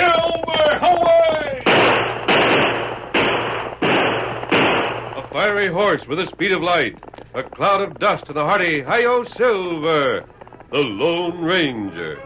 Silver, away! A fiery horse with the speed of light, a cloud of dust, and a hearty Hi-Yo Silver, the Lone Ranger.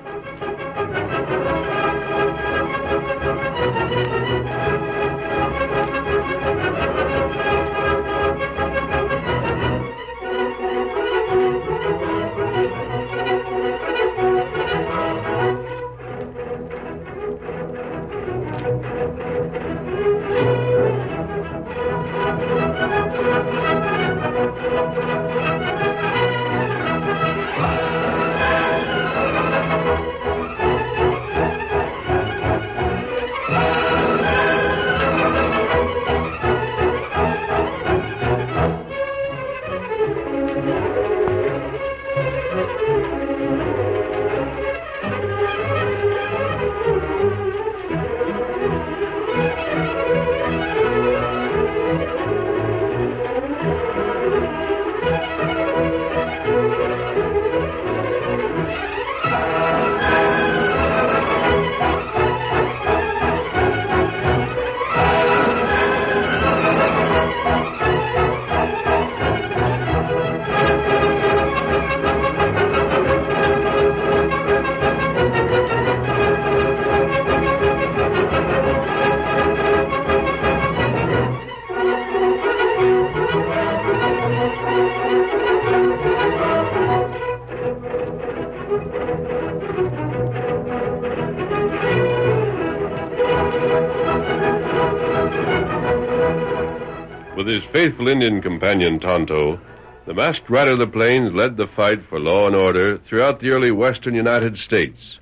With his faithful Indian companion, Tonto, the masked rider of the plains led the fight for law and order throughout the early western United States.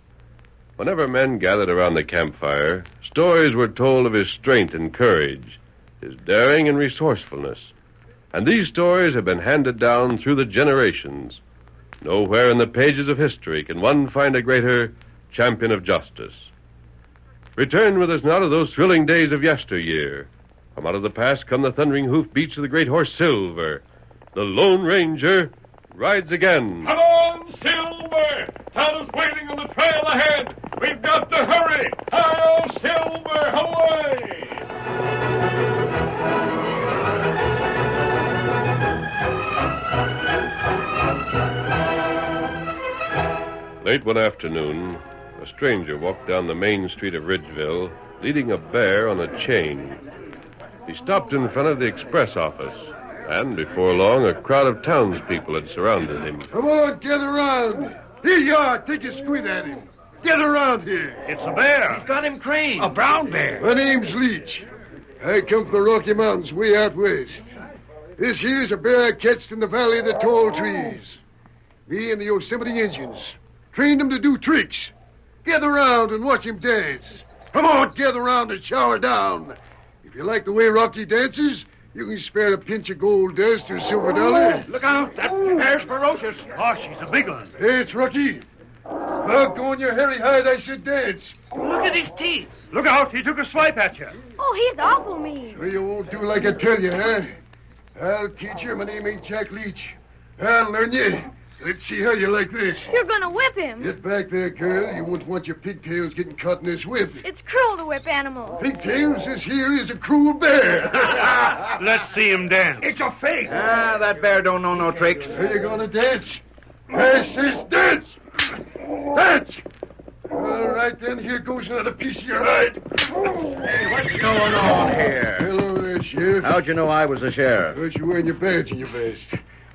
Whenever men gathered around the campfire, stories were told of his strength and courage, his daring and resourcefulness. And these stories have been handed down through the generations. Nowhere in the pages of history can one find a greater champion of justice. Return with us now to those thrilling days of yesteryear. From out of the past come the thundering hoofbeats of the great horse Silver. The Lone Ranger rides again. Come on, Silver! Town is waiting on the trail ahead. We've got to hurry. Hi-yo, Silver, away! Late one afternoon, a stranger walked down the main street of Ridgeville, leading a bear on a chain. He stopped in front of the express office, and before long, a crowd of townspeople had surrounded him. Come on, get around. Here you are. Take a squint at him. Get around here. It's a bear. He's got him trained. A brown bear. My name's Leach. I come from the Rocky Mountains way out west. This here's a bear I catched in the Valley of the Tall Trees. Me and the Yosemite Indians trained him to do tricks. Gather around and watch him dance. Come on, gather around and shower down. If you like the way Rocky dances, you can spare a pinch of gold dust or silver dollar. Look out. That bear's ferocious. Oh, she's a big one. Dance, Rocky. Out go on your hairy hide, I said dance. Look at his teeth. Look out. He took a swipe at you. Oh, he's awful mean. So you won't do like I tell you, huh? I'll teach you. My name ain't Jack Leach. I'll learn you. Let's see how you like this. You're going to whip him. Get back there, girl. You won't want your pigtails getting caught in this whip. It's cruel to whip animals. Pigtails, this here is a cruel bear. Let's see him dance. It's a fake. That bear don't know no tricks. Are you going to dance? I says dance. Dance. All right, then. Here goes another piece of your hide. Hey, what's going on here? Hello there, Sheriff. How'd you know I was a sheriff? Because you're wearing your badge in your vest.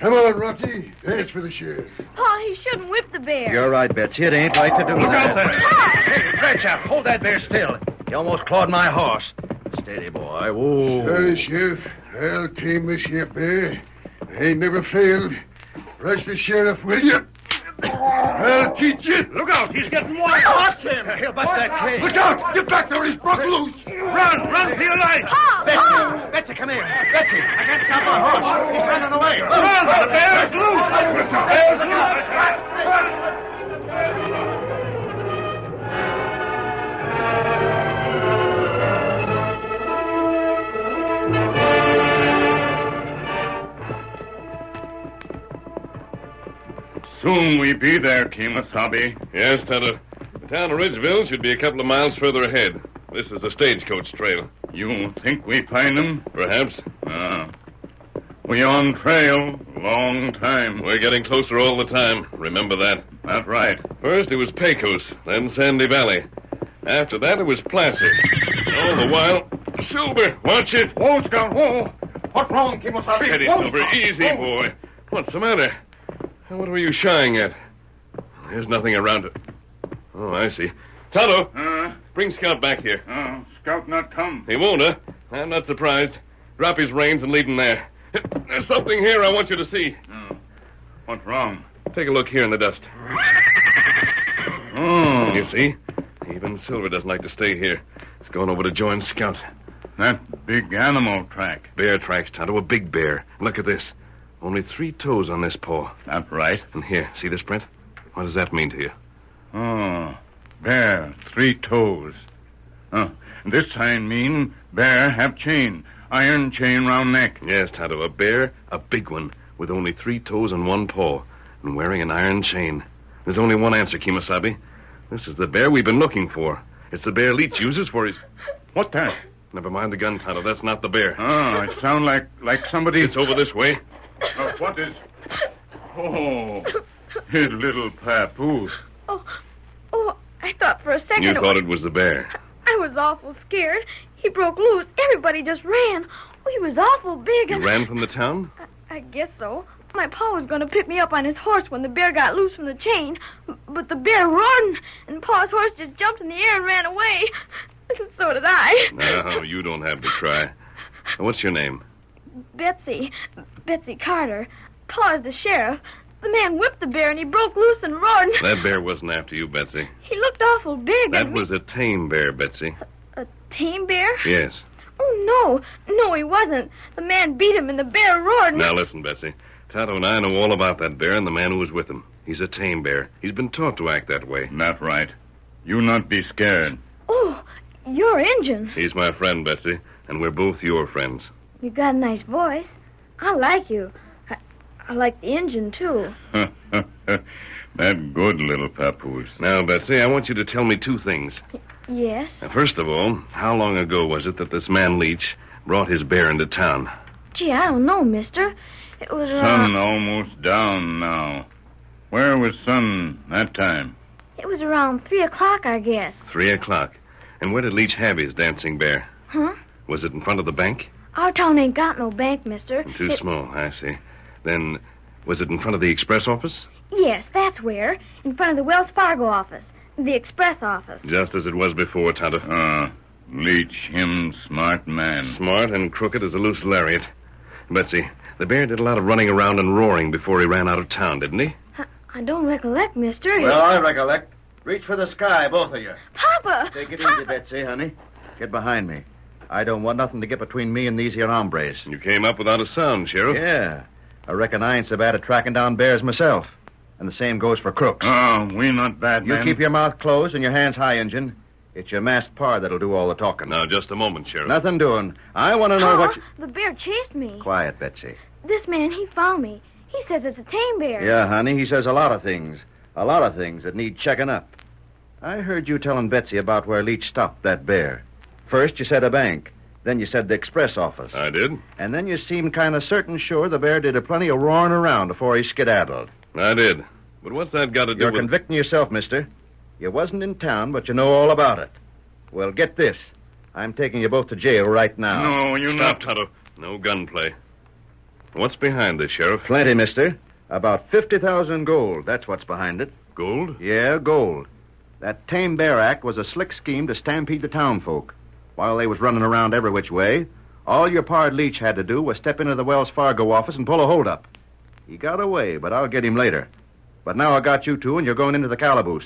Come on, Rocky. Dance for the sheriff. Pa, he shouldn't whip the bear. You're right, Betsy. It ain't right to do Look that. out there. Hey, Gretchen, hold that bear still. He almost clawed my horse. Steady, boy. Whoa. Sorry, Sheriff. I'll tame this here bear. I ain't never failed. Rush the sheriff, will you? I'll teach you. Look out. He's getting wild. Watch him. He'll bust that cage. Look out! Get back there. He's broke loose. Run for your life. Pa! Betsy, come here. Betsy, I can't stop my horse. He's running away. Run. The bear's loose. The bear's loose. Soon we be there, Kemosabe. Yes, Tonto. The town of Ridgeville should be a couple of miles further ahead. This is the stagecoach trail. You think we find him? Perhaps. We on trail long time. We're getting closer all the time. Remember that. That's right. First it was Pecos, then Sandy Valley. After that it was Placer. All the while, Silver, watch it. Whoa, Scout, whoa. What's wrong, Kimosabe? Steady, Silver, easy, boy. What's the matter? What were you shying at? There's nothing around it. Oh, I see. Tonto, bring Scout back here. Scout not come. He won't, huh? I'm not surprised. Drop his reins and leave him there. There's something here I want you to see. What's wrong? Take a look here in the dust. Oh. You see? Even Silver doesn't like to stay here. He's going over to join Scout. That big animal track. Bear tracks, Tonto, a big bear. Look at this. Only 3 toes on this paw. That's right. And here, see this print? What does that mean to you? Oh, bear, 3 toes. This sign mean bear have chain. Iron chain round neck. Yes, Tonto, a bear, a big one, with only 3 toes and 1 paw, and wearing an iron chain. There's only one answer, Kimosabe. This is the bear we've been looking for. It's the bear Leach uses for his... What that? Never mind the gun, Tonto. That's not the bear. Oh, it sounds like somebody... It's over this way. What is... Oh, his little papoose. Oh, I thought for a second You it thought was... it was the bear. I was awful scared. He broke loose. Everybody just ran. Oh, he was awful big. You and... ran from the town? I guess so. My pa was going to pick me up on his horse when the bear got loose from the chain. But the bear roared, and Pa's horse just jumped in the air and ran away. So did I. No, you don't have to cry. What's your name? Betsy Carter. Pa is the sheriff. The man whipped the bear, and he broke loose and roared. That bear wasn't after you, Betsy. He looked awful big. That was a tame bear, Betsy. A tame bear? Yes. Oh, no, he wasn't. The man beat him, and the bear roared. Now, listen, Betsy. Tonto and I know all about that bear and the man who was with him. He's a tame bear. He's been taught to act that way. That's right. You not be scared. Oh, you're Injun. He's my friend, Betsy, and we're both your friends. You got a nice voice. I like you. I like the Injun, too. That good little papoose. Now, Betsy, I want you to tell me 2 things. Yes? Now, first of all, how long ago was it that this man Leach brought his bear into town? Gee, I don't know, mister. It was, Sun almost down now. Where was Sun that time? It was around 3 o'clock, I guess. 3 o'clock. And where did Leach have his dancing bear? Huh? Was it in front of the bank? Our town ain't got no bank, mister. Too small, I see. Then, was it in front of the express office? Yes, that's where. In front of the Wells Fargo office. The express office. Just as it was before, Tonto. Leach, him smart man. Smart and crooked as a loose lariat. Betsy, the bear did a lot of running around and roaring before he ran out of town, didn't he? I don't recollect, mister. Well, I recollect. Reach for the sky, both of you. Papa! Take it easy, Betsy, honey. Get behind me. I don't want nothing to get between me and these here hombres. You came up without a sound, Sheriff. Yeah. I reckon I ain't so bad at tracking down bears myself. And the same goes for crooks. We not bad, You man. keep your mouth closed and your hands high, Injun. It's your masked par that'll do all the talking. Now, just a moment, Sheriff. Nothing doing. I want to know Pa, what you... the bear chased me. Quiet, Betsy. This man, he found me. He says it's a tame bear. Yeah, honey, he says a lot of things. A lot of things that need checking up. I heard you telling Betsy about where Leach stopped that bear. First, you said a bank. Then you said the express office. I did? And then you seemed kind of certain sure the bear did a plenty of roaring around before he skedaddled. I did. But what's that got to do You're with... convicting yourself, mister. You wasn't in town, but you know all about it. Well, get this. I'm taking you both to jail right now. No, you Stop, not. Tonto. No gunplay. What's behind this, Sheriff? Plenty, mister. About 50,000 gold. That's what's behind it. Gold? Yeah, gold. That Tame Bear Act was a slick scheme to stampede the town folk. While they was running around every which way, all your pard Leach had to do was step into the Wells Fargo office and pull a holdup. He got away, but I'll get him later. But now I got you two, and you're going into the calaboose.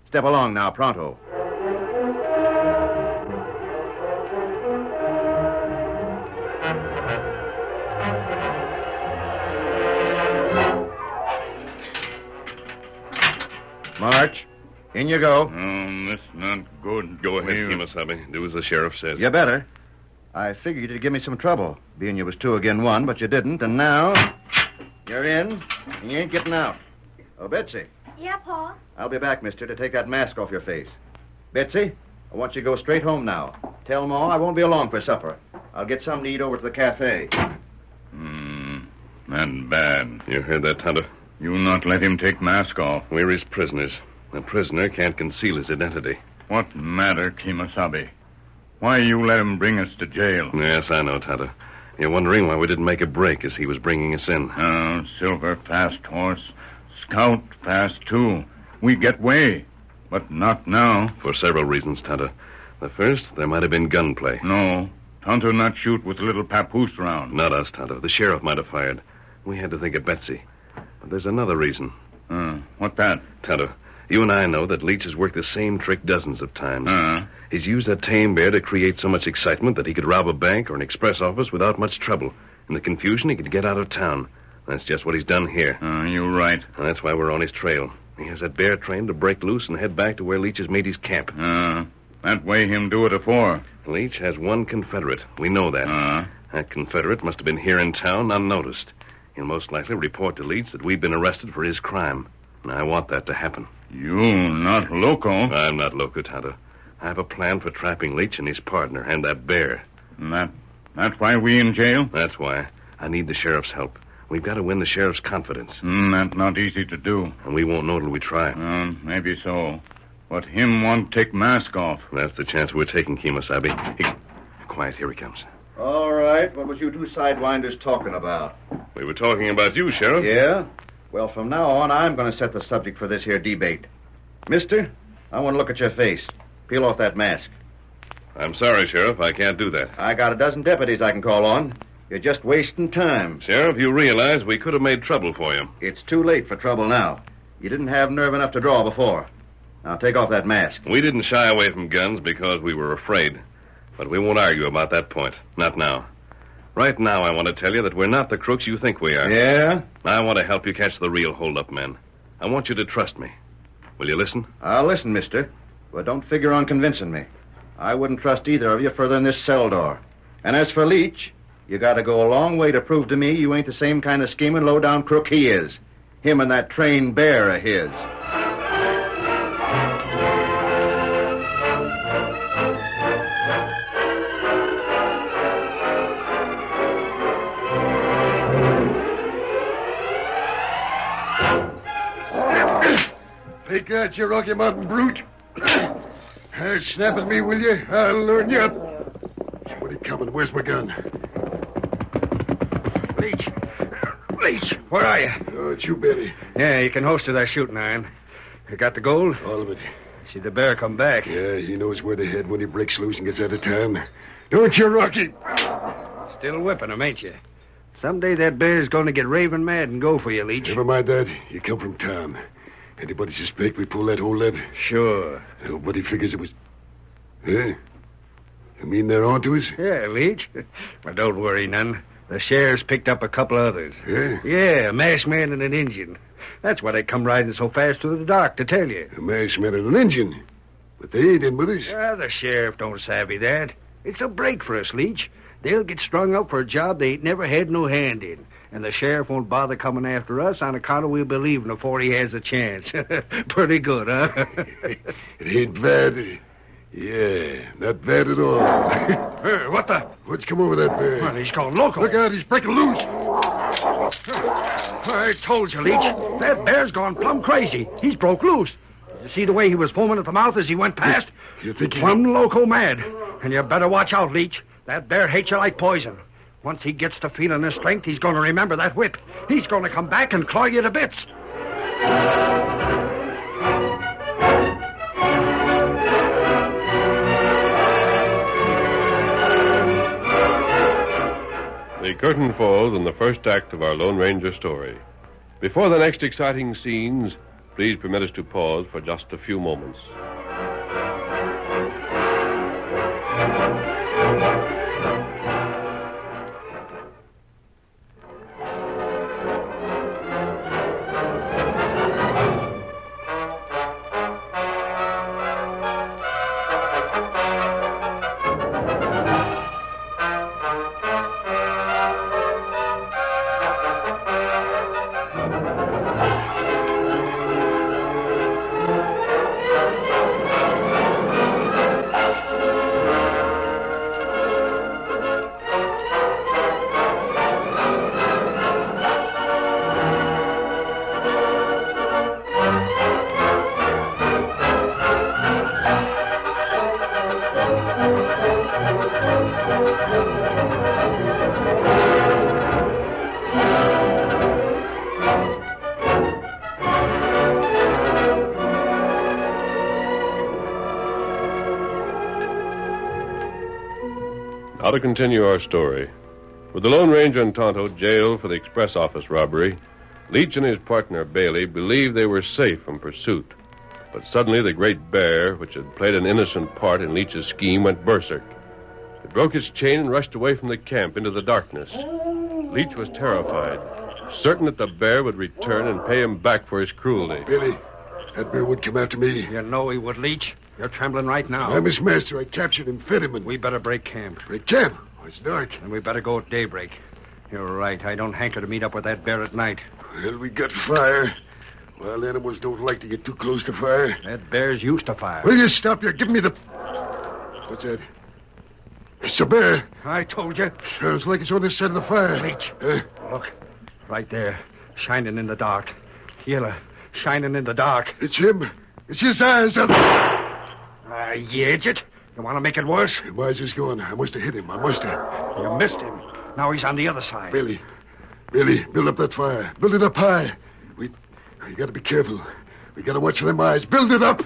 Step along now, pronto. March. In you go. This not good. Go ahead, Kimasabi. Do as the sheriff says. You better. I figured you'd give me some trouble, being you was 2 again 1, but you didn't, and now you're in, and you ain't getting out. Oh, Betsy. Yeah, Pa? I'll be back, mister, to take that mask off your face. Betsy, I want you to go straight home now. Tell Ma I won't be along for supper. I'll get something to eat over to the cafe. That bad. You heard that, Tonto? You not let him take mask off. We're his prisoners. A prisoner can't conceal his identity. What matter, Kimasabi? Why you let him bring us to jail? Yes, I know, Tonto. You're wondering why we didn't make a break as he was bringing us in. Silver fast horse. Scout fast, too. We get way. But not now. For several reasons, Tonto. The first, there might have been gunplay. No. Tonto not shoot with little papoose round. Not us, Tonto. The sheriff might have fired. We had to think of Betsy. But there's another reason. What that? Tonto, you and I know that Leach has worked the same trick dozens of times. He's used that tame bear to create so much excitement that he could rob a bank or an express office without much trouble. In the confusion, he could get out of town. That's just what he's done here. You're right. And that's why we're on his trail. He has that bear trained to break loose and head back to where Leach has made his camp. That way him do it afore. Leach has one Confederate. We know that. That Confederate must have been here in town unnoticed. He'll most likely report to Leach that we've been arrested for his crime. And I want that to happen. You not loco. I'm not loco, Tonto. I have a plan for trapping Leach and his partner and that bear. That's why we in jail? That's why. I need the sheriff's help. We've got to win the sheriff's confidence. That's not easy to do. And we won't know till we try. Maybe so. But him want take mask off. That's the chance we're taking, Kimasabi. Quiet, here he comes. All right, what was you two sidewinders talking about? We were talking about you, Sheriff. Yeah? Well, from now on, I'm going to set the subject for this here debate. Mister, I want to look at your face. Peel off that mask. I'm sorry, Sheriff. I can't do that. I got a dozen deputies I can call on. You're just wasting time. Sheriff, you realize we could have made trouble for you. It's too late for trouble now. You didn't have nerve enough to draw before. Now, take off that mask. We didn't shy away from guns because we were afraid. But we won't argue about that point. Not now. Right now, I want to tell you that we're not the crooks you think we are. Yeah? I want to help you catch the real hold-up men. I want you to trust me. Will you listen? I'll listen, mister. But don't figure on convincing me. I wouldn't trust either of you further than this cell door. And as for Leach, you got to go a long way to prove to me you ain't the same kind of scheming, low-down crook he is. Him and that trained bear of his. Take that, you Rocky Mountain brute. Snap at me, will you? I'll learn you up. Somebody coming. Where's my gun? Leach, where are you? Oh, it's you, Betty. Yeah, you can holster that shooting iron. You got the gold? All of it. See the bear come back. Yeah, he knows where to head when he breaks loose and gets out of town. Don't you, Rocky? Still whipping him, ain't you? Someday that bear's going to get raving mad and go for you, Leach. Never mind that. You come from town. Anybody suspect we pull that whole lever? Sure. Nobody figures it was... Huh? You mean they're on to us? Yeah, Leach. Well, don't worry none. The sheriff's picked up a couple others. Yeah? Yeah, a masked man and an Indian. That's why they come riding so fast through the dark, to tell you. A masked man and an Indian. But they ain't in with us. The sheriff don't savvy that. It's a break for us, Leach. They'll get strung up for a job they ain't never had no hand in. And the sheriff won't bother coming after us on account of we'll be leaving before he has a chance. Pretty good, huh? It ain't bad. Yeah, not bad at all. Hey, what the? What's come over that bear? Well, he's gone loco. Look out, he's breaking loose. I told you, Leach. That bear's gone plumb crazy. He's broke loose. You see the way he was foaming at the mouth as he went past? You think he... Plumb loco mad. And you better watch out, Leach. That bear hates you like poison. Once he gets to feeling his strength, he's going to remember that whip. He's going to come back and claw you to bits. The curtain falls on the first act of our Lone Ranger story. Before the next exciting scenes, please permit us to pause for just a few moments. Now to continue our story. With the Lone Ranger and Tonto jailed for the express office robbery, Leach and his partner Bailey believed they were safe from pursuit. But suddenly the great bear, which had played an innocent part in Leach's scheme, went berserk. It broke its chain and rushed away from the camp into the darkness. Leach was terrified, certain that the bear would return and pay him back for his cruelty. Billy, that bear would come after me. You know he would, Leach. You're trembling right now. I'm his master. I captured him, fed him, and... We better break camp. Break camp? Oh, it's dark. And we better go at daybreak. You're right. I don't hanker to meet up with that bear at night. Well, we got fire. Wild animals don't like to get too close to fire. That bear's used to fire. Will you stop here? Give me the... What's that? It's a bear. I told you. Sounds like it's on this side of the fire. Leach. Look. Right there. Shining in the dark. Yellow. Shining in the dark. It's him. It's his eyes. You idiot. You want to make it worse? Why is this going? I must have hit him. I must have. You missed him. Now he's on the other side. Billy, build up that fire. Build it up high. We got to be careful. We got to watch for them eyes. Build it up.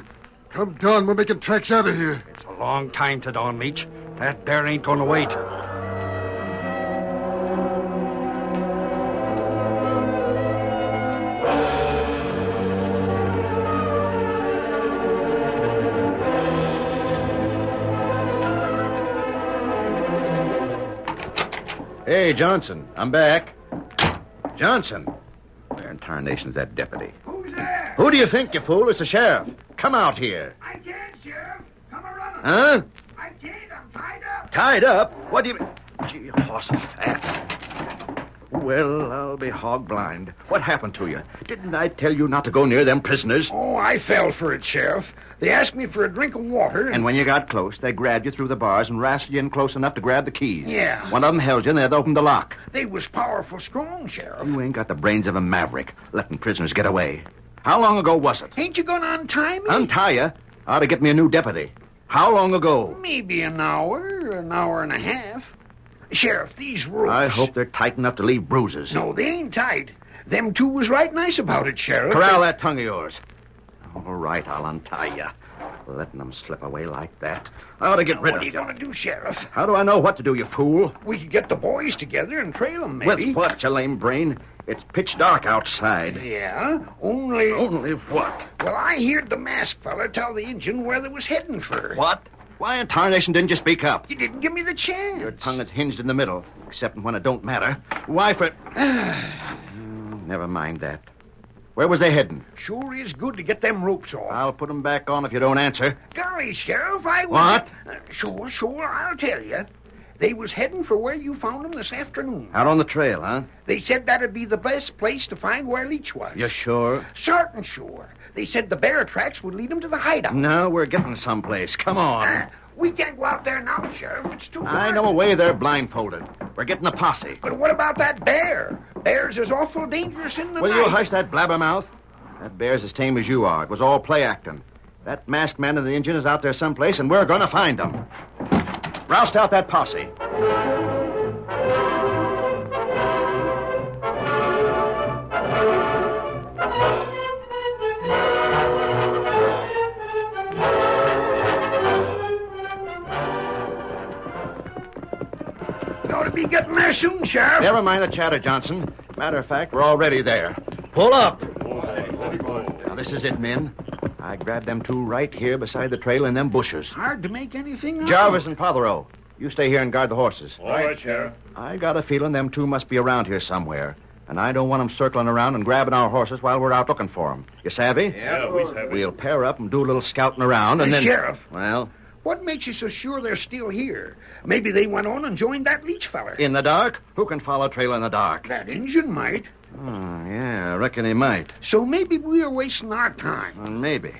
Come dawn, we're making tracks out of here. It's a long time to dawn, Leach. That bear ain't going to wait. Hey, Johnson, I'm back. Johnson. Where in tarnation's that deputy? Who's there? Who do you think, you fool? It's the sheriff. Come out here. I can't, Sheriff. Come a running. Huh? I can't. I'm tied up. Tied up? What do you... Gee, horse of fat. Well, I'll be hog blind. What happened to you? Didn't I tell you not to go near them prisoners? Oh, I fell for it, Sheriff. They asked me for a drink of water. And when you got close, they grabbed you through the bars and wrestled you in close enough to grab the keys. Yeah. One of them held you and the other opened the lock. They was powerful strong, Sheriff. You ain't got the brains of a maverick, letting prisoners get away. How long ago was it? Ain't you gonna untie me? Untie you? Ought to get me a new deputy. How long ago? Maybe an hour and a half. Sheriff, these ropes... I hope they're tight enough to leave bruises. No, they ain't tight. Them two was right nice about it, Sheriff. Corral that tongue of yours. All right, I'll untie you. Letting them slip away like that. I ought to get rid What of are you them. gonna do, Sheriff? How do I know what to do, you fool? We could get the boys together and trail them, maybe. With what, you lame brain? It's pitch dark outside. Yeah, only... Only what? Well, I heard the masked fella tell the Injun where they was heading for. What? Why in tarnation didn't you speak up? You didn't give me the chance. Your tongue is hinged in the middle, except when it don't matter. Why for... Never mind that. Where was they heading? Sure is good to get them ropes off. I'll put them back on if you don't answer. Golly, Sheriff, I was... What? Sure, I'll tell you. They was heading for where you found them this afternoon. Out on the trail, huh? They said that'd be the best place to find where Leach was. You sure? Certain sure. They said the bear tracks would lead them to the hideout. No, we're getting someplace. Come on. We can't go out there now, Sheriff. It's too hard. I know a way they're blindfolded. We're getting a posse. But what about that bear? Bears is awful dangerous in the Will night. you hush that blabbermouth? That bear's as tame as you are. It was all play acting. That masked man and the Injun is out there someplace, and we're going to find them. Roust out that posse. You ought to be getting there soon, Sheriff. Never mind the chatter, Johnson. Matter of fact, we're already there. Pull up. Now, this is it, men. I grabbed them two right here beside the trail in them bushes. Hard to make anything out. Jarvis and Potherow, you stay here and guard the horses. All right, Sheriff. I got a feeling them two must be around here somewhere. And I don't want them circling around and grabbing our horses while we're out looking for them. You savvy? Yeah, we have it. We'll pair up and do a little scouting around and then... Sheriff. Well, What makes you so sure they're still here? Maybe they went on and joined that Leach feller. in the dark? Who can follow a trail in the dark? That Injun might. Oh, yeah, I reckon he might. So maybe we're wasting our time. Well, maybe.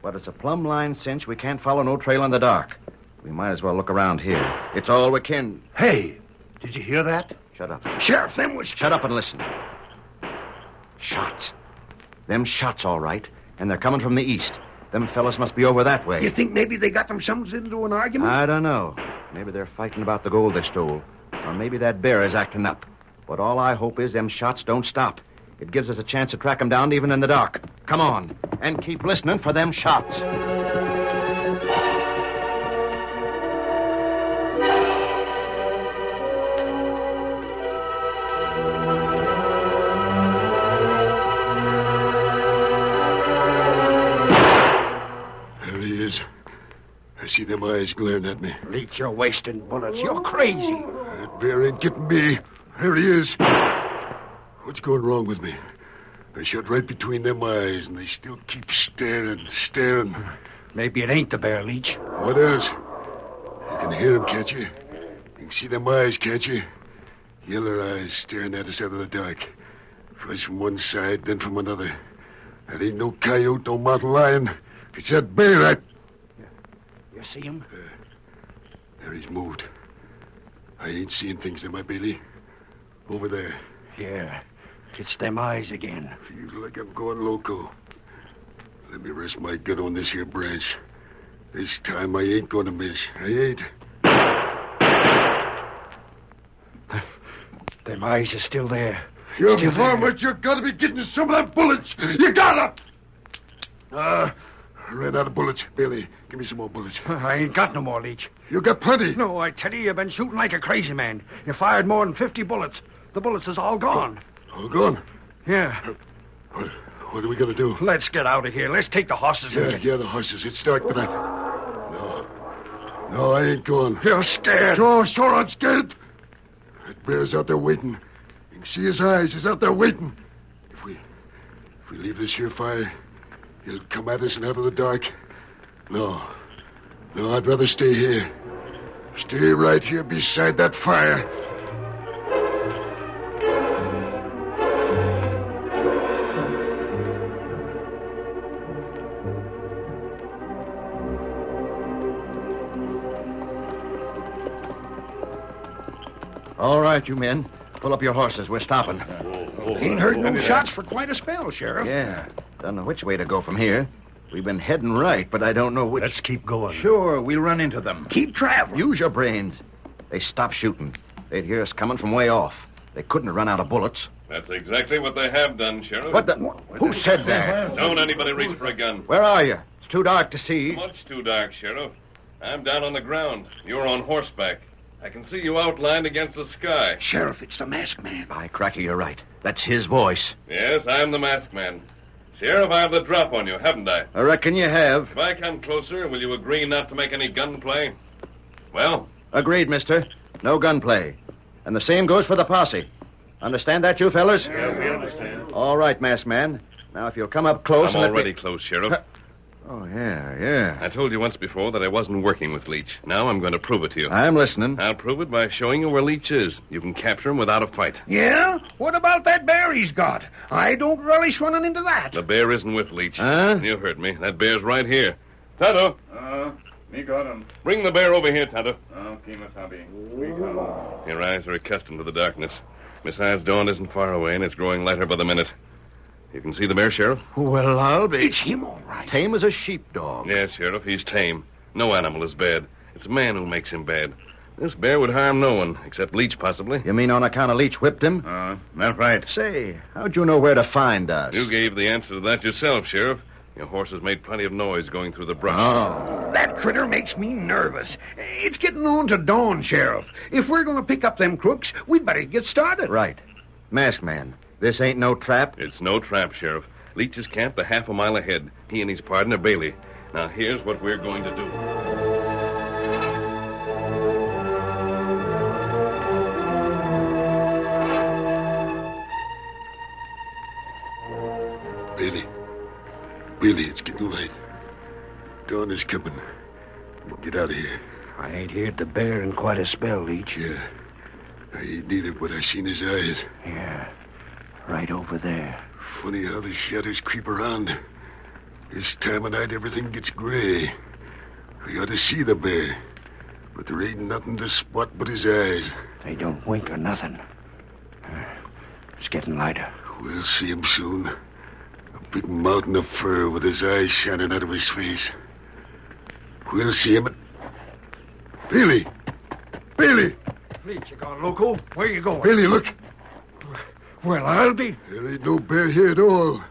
But it's a plumb line cinch we can't follow no trail in the dark. We might as well look around here. It's all we can... Hey, did you hear that? Shut up. Sheriff, them was... Shut up and listen. Shots. Them shots, all right. And they're coming from the east. Them fellas must be over that way. You think maybe they got themselves into an argument? I don't know. Maybe they're fighting about the gold they stole. Or maybe that bear is acting up. But all I hope is them shots don't stop. It gives us a chance to track them down even in the dark. Come on, and keep listening for them shots. There he is. I see them eyes glaring at me. Leach, you're wasting bullets. You're crazy. That bear ain't getting me. There he is. What's going wrong with me? I shot right between them eyes, and they still keep staring. Maybe it ain't the bear, Leach. What else? You can hear him, can't you? You can see them eyes, can't you? Yellow eyes staring at us out of the dark. First from one side, then from another. That ain't no coyote, no mountain lion. It's that bear. You see him? There he's moved. I ain't seeing things in my Bailey. Over there. Yeah. It's them eyes again. Feels like I'm going loco. Let me rest my gun on this here branch. This time I ain't gonna miss. I ain't. Them eyes are still there. You Still varmint, you gotta be getting some of them bullets. You gotta! I ran out of bullets. Bailey, give me some more bullets. I ain't got no more, Leach. You got plenty. No, I tell you, you've been shooting like a crazy man. You fired more than 50 bullets. The bullets is all gone. All gone? Yeah. What are we gonna do? Let's get out of here. Let's take the horses. Yeah, the horses. It's dark, but No, I ain't going. You're scared. Sure, I'm scared. That bear's out there waiting. You can see his eyes. He's out there waiting. If we leave this here fire, he'll come at us and out of the dark. No, I'd rather stay here. Stay right here beside that fire. All right, you men. Pull up your horses. We're stopping. Ain't heard no shots for quite a spell, Sheriff. Yeah. Don't know which way to go from here. We've been heading right, but I don't know which. Let's keep going. Sure, we'll run into them. Keep traveling. Use your brains. They stopped shooting. They'd hear us coming from way off. They couldn't have run out of bullets. That's exactly what they have done, Sheriff. What the... Who said that? Don't anybody reach for a gun. Where are you? It's too dark to see. Much too dark, Sheriff. I'm down on the ground. You're on horseback. I can see you outlined against the sky. Sheriff, it's the masked man. By cracky, you're right. That's his voice. Yes, I'm the masked man. Sheriff, I have the drop on you, haven't I? I reckon you have. If I come closer, will you agree not to make any gunplay? Well? Agreed, mister. No gunplay. And the same goes for the posse. Understand that, you fellas? Yeah, we understand. All right, masked man. Now, if you'll come up close... I'm already close, Sheriff. Oh, yeah. I told you once before that I wasn't working with Leach. Now I'm going to prove it to you. I'm listening. I'll prove it by showing you where Leach is. You can capture him without a fight. Yeah? What about that bear he's got? I don't relish running into that. The bear isn't with Leach. Huh? You heard me. That bear's right here. Tonto! Me got him. Bring the bear over here, Tonto. Okay, Masabi. We got him. Your eyes are accustomed to the darkness. Besides, dawn isn't far away, and it's growing lighter by the minute. You can see the bear, Sheriff? Well, I'll be... It's him, all right. Tame as a sheepdog. Yes, Sheriff, he's tame. No animal is bad. It's man who makes him bad. This bear would harm no one, except Leach, possibly. You mean on account of Leach whipped him? That's right. Say, how'd you know where to find us? You gave the answer to that yourself, Sheriff. Your horses made plenty of noise going through the brush. Oh. That critter makes me nervous. It's getting on to dawn, Sheriff. If we're going to pick up them crooks, we'd better get started. Right. Masked man, this ain't no trap. It's no trap, Sheriff. Leach is camped a half a mile ahead. He and his partner, Bailey. Now, here's what we're going to do. Bailey, it's getting late. Dawn is coming. We'll get out of here. I ain't heard the bear in quite a spell, Leach. Yeah. I ain't neither, but I seen his eyes. Yeah. Right over there. Funny how the shadows creep around. This time of night, everything gets gray. We ought to see the bear. But there ain't nothing to spot but his eyes. They don't wink or nothing. It's getting lighter. We'll see him soon. A big mountain of fur with his eyes shining out of his face. We'll see him at... Bailey! Bailey! Leach, you gone loco? Where you going? Bailey, look. Well, I'll be. There ain't no bear here at all.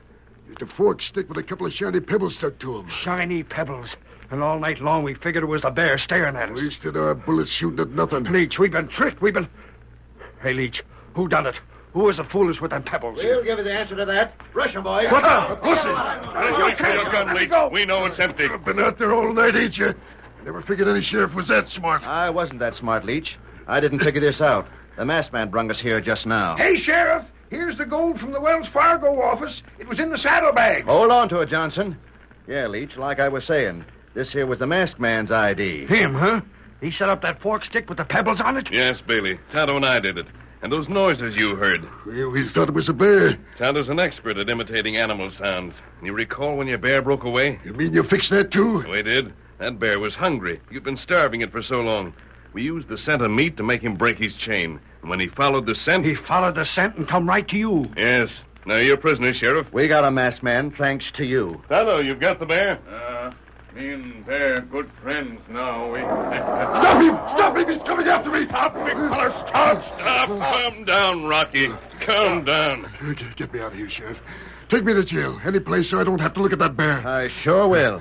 Just a forked stick with a couple of shiny pebbles stuck to him. Shiny pebbles. And all night long we figured it was the bear staring at us. Wasted our bullets shooting at nothing. Leach, we've been tricked. Hey, Leach, who done it? Who was the foolish with them pebbles? We'll give you the answer to that. Rush 'em, boy. What the? Pussy! Your gun, Leach. We know it's empty. You've been out there all night, ain't you? Never figured any sheriff was that smart. I wasn't that smart, Leach. I didn't figure this out. The masked man brung us here just now. Hey, Sheriff, here's the gold from the Wells Fargo office. It was in the saddlebag. Hold on to it, Johnson. Yeah, Leach, like I was saying, this here was the masked man's ID. Him, huh? He set up that forked stick with the pebbles on it? Yes, Bailey. Tonto and I did it. And those noises you heard. We thought it was a bear. Tonto's an expert at imitating animal sounds. You recall when your bear broke away? You mean you fixed that, too? We did. That bear was hungry. You'd been starving it for so long. We used the scent of meat to make him break his chain. And when he followed the scent... He followed the scent and come right to you. Yes. Now you're prisoner, Sheriff. We got a masked man, thanks to you. Tonto, you've got the bear? Me and Bear, good friends now. Stop him! Stop him! He's coming after me! Stop, big fella, stop! Calm down, Rocky. Calm down. Get me out of here, Sheriff. Take me to jail. Any place so I don't have to look at that bear. I sure will.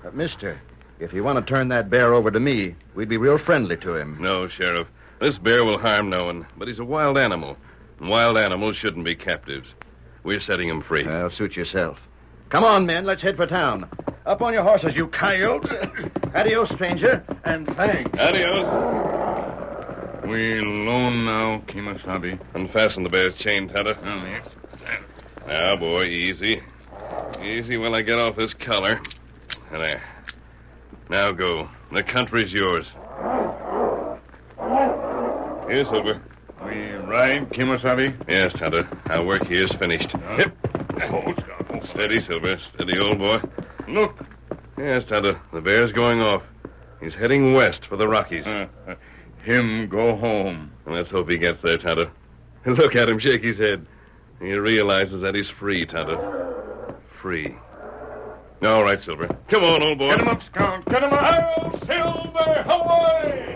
But, mister, if you want to turn that bear over to me, we'd be real friendly to him. No, Sheriff. This bear will harm no one, but he's a wild animal. And wild animals shouldn't be captives. We're setting him free. Well, suit yourself. Come on, men. Let's head for town. Up on your horses, you coyote. Adios, stranger, and thanks. Adios. We alone now, Kimasabi. Unfasten the bear's chain, Tonto. Yes. Now, boy, easy. Easy while I get off this collar. There. Now go. The country's yours. Here, Silver. We ride, Kimasabi? Yes, Tonto. Our work here's finished. Hip. Steady, Silver. Steady, old boy. Look. Yes, Tonto. The bear's going off. He's heading west for the Rockies. Him go home. Let's hope he gets there, Tonto. Look at him shake his head. He realizes that he's free, Tonto. Free. All right, Silver. Come on, old boy. Get him up, Scout. Get him up. Hail, Silver! Away!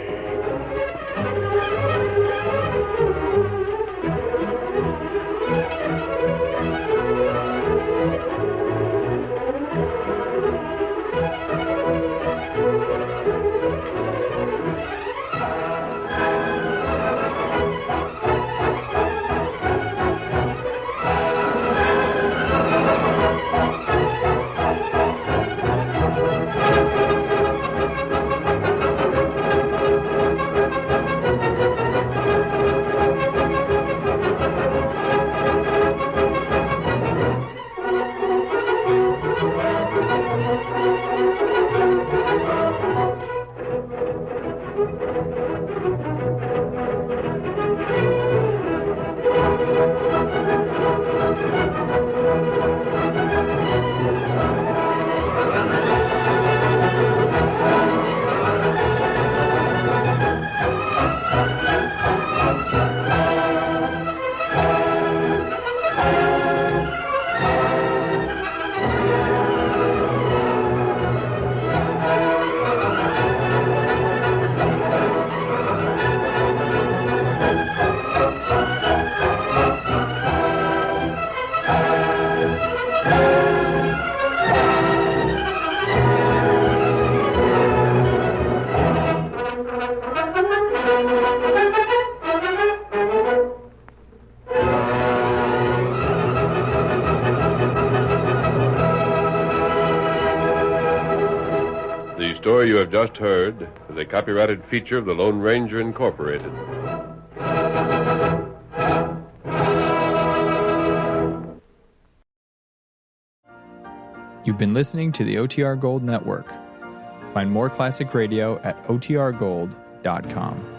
The story you have just heard is a copyrighted feature of the Lone Ranger Incorporated. You've been listening to the OTR Gold Network. Find more classic radio at otrgold.com.